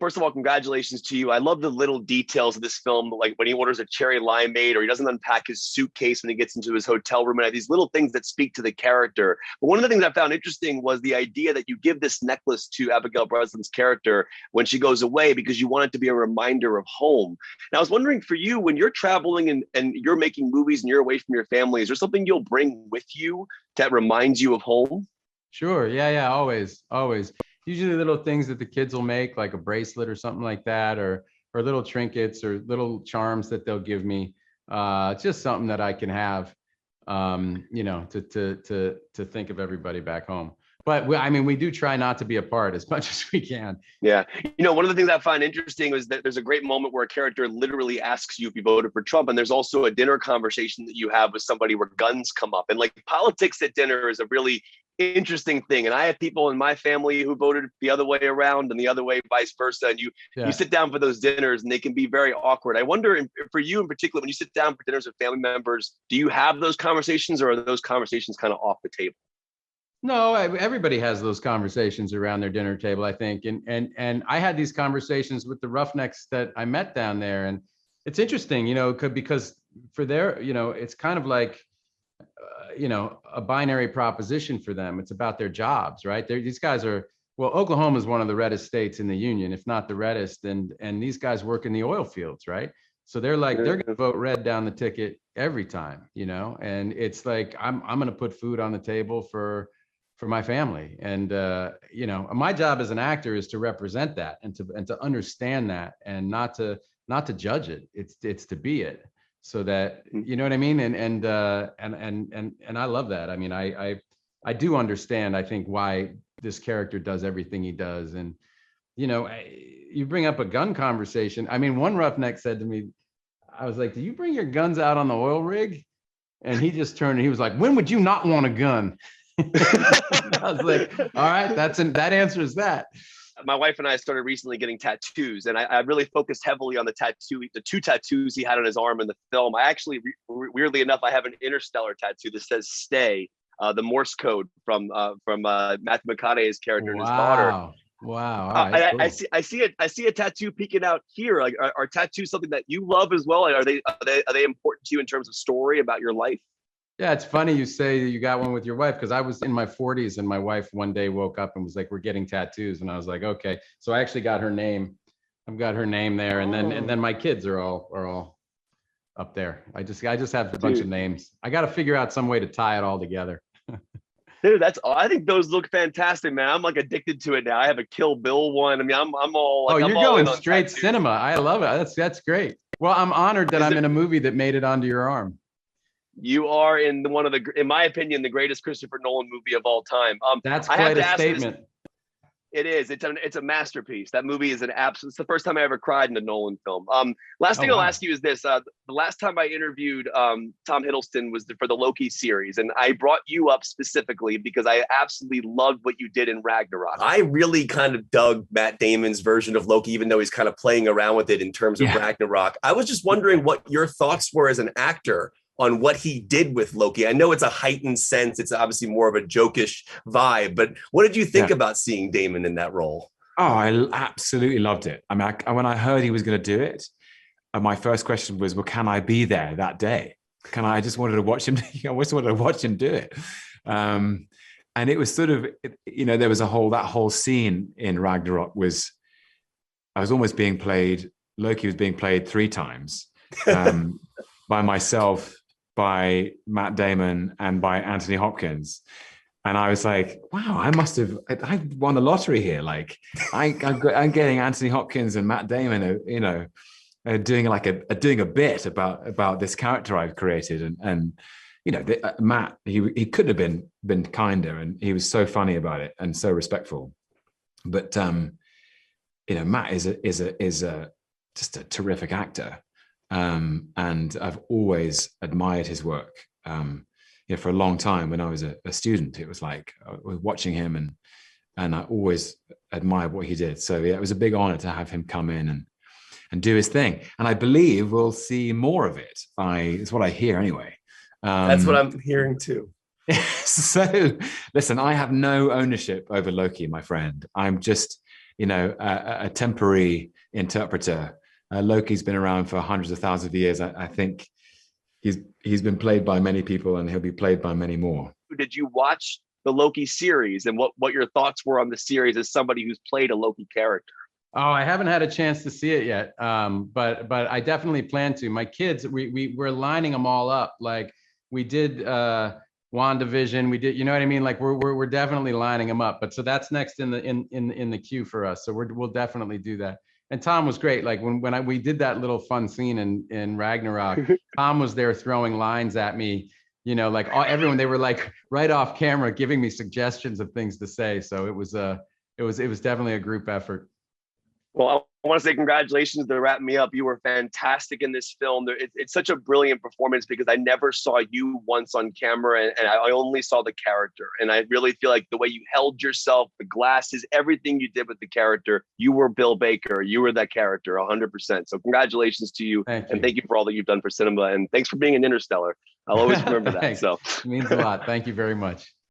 first of all, congratulations to you. I love the little details of this film, like when he orders a cherry limeade or he doesn't unpack his suitcase when he gets into his hotel room, and I have these little things that speak to the character. But one of the things I found interesting was the idea that you give this necklace to Abigail Breslin's character when she goes away because you want it to be a reminder of home. Now, I was wondering for you, when you're traveling and you're making movies and you're away from your family, is there something you'll bring with you that reminds you of home? Sure. Yeah. Always. Usually little things that the kids will make, like a bracelet or something like that, or little trinkets or little charms that they'll give me. Just something that I can have, to think of everybody back home. But we do try not to be apart as much as we can. Yeah. One of the things I find interesting is that there's a great moment where a character literally asks you if you voted for Trump. And there's also a dinner conversation that you have with somebody where guns come up. And like politics at dinner is a really interesting thing. And I have people in my family who voted the other way around and the other way, vice versa. And you sit down for those dinners and they can be very awkward. I wonder for you in particular, when you sit down for dinners with family members, do you have those conversations or are those conversations kind of off the table? No, everybody has those conversations around their dinner table, I think. And I had these conversations with the Roughnecks that I met down there. And it's interesting, because for their, it's kind of like, a binary proposition for them. It's about their jobs, right? These guys are, Oklahoma is one of the reddest states in the union, if not the reddest. And these guys work in the oil fields, right? So they're like, they're going to vote red down the ticket every time, and it's like, I'm going to put food on the table for my family. And, my job as an actor is to represent that and to understand that and not to judge it. It's to be it. So that, you know what I mean? And I love that. I mean, I do understand, I think, why this character does everything he does. And, you bring up a gun conversation. I mean, one roughneck said to me, I was like, do you bring your guns out on the oil rig? And he just turned and he was like, when would you not want a gun? I was like, all right, that answers that. My wife and I started recently getting tattoos, and I really focused heavily on the two tattoos he had on his arm in the film. I actually, weirdly enough, I have an Interstellar tattoo that says "Stay," the Morse code from Matthew McConaughey's character and his daughter. Wow! Right, cool. I see a tattoo peeking out here. Like, are tattoos something that you love as well? Are they important to you in terms of story about your life? Yeah, it's funny you say you got one with your wife, because I was in my 40s and my wife one day woke up and was like, we're getting tattoos. And I was like, okay. So I actually got her name. I've got her name there. And then my kids are all up there. I just have a bunch of names. I got to figure out some way to tie it all together. Dude, I think those look fantastic, man. I'm like addicted to it now. I have a Kill Bill one. I mean, I'm all like, you're going straight cinema. I love it. That's great. Well, I'm honored that I'm in a movie that made it onto your arm. You are in in my opinion, the greatest Christopher Nolan movie of all time. That's quite a statement. It is. It's a masterpiece. That movie is an absolute. It's the first time I ever cried in a Nolan film. Last thing I'll ask you is this: the last time I interviewed Tom Hiddleston was for the Loki series, and I brought you up specifically because I absolutely loved what you did in Ragnarok. I really kind of dug Matt Damon's version of Loki, even though he's kind of playing around with it in terms of Ragnarok. I was just wondering what your thoughts were as an actor on what he did with Loki. I know it's a heightened sense. It's obviously more of a jokish vibe, but what did you think about seeing Damon in that role? Oh, I absolutely loved it. I mean, when I heard he was going to do it, my first question was, well, can I be there that day? I just wanted to watch him. I just wanted to watch him do it. And it was sort of, there was that whole scene in Ragnarok I was almost being played, Loki was being played 3 times by myself, by Matt Damon, and by Anthony Hopkins. And I was like, wow, I won the lottery here. Like I'm getting Anthony Hopkins and Matt Damon, doing doing a bit about this character I've created. And Matt, he could have been kinder, and he was so funny about it and so respectful. But, Matt is just a terrific actor. And I've always admired his work. For a long time when I was a student, it was like I was watching him and I always admired what he did. So yeah, it was a big honor to have him come in and do his thing. And I believe we'll see more of it. It's what I hear anyway. That's what I'm hearing too. So listen, I have no ownership over Loki, my friend. I'm just, a temporary interpreter. Loki's been around for hundreds of thousands of years. I think he's been played by many people, and he'll be played by many more. Did you watch the Loki series, and what your thoughts were on the series as somebody who's played a Loki character? Oh, I haven't had a chance to see it yet, but I definitely plan to. My kids, we're lining them all up. Like we did WandaVision, we did, you know what I mean? Like we're definitely lining them up. But so that's next in the queue for us. So we'll definitely do that. And Tom was great. Like when we did that little fun scene in Ragnarok, Tom was there throwing lines at me. Like everyone, they were like right off camera giving me suggestions of things to say. So it was definitely a group effort. Well, I want to say congratulations to wrap me up. You were fantastic in this film. It's such a brilliant performance because I never saw you once on camera, and I only saw the character. And I really feel like the way you held yourself, the glasses, everything you did with the character, you were Bill Baker. You were that character 100%. So congratulations to you. And thank you for all that you've done for cinema. And thanks for being in Interstellar. I'll always remember that. So it means a lot. Thank you very much.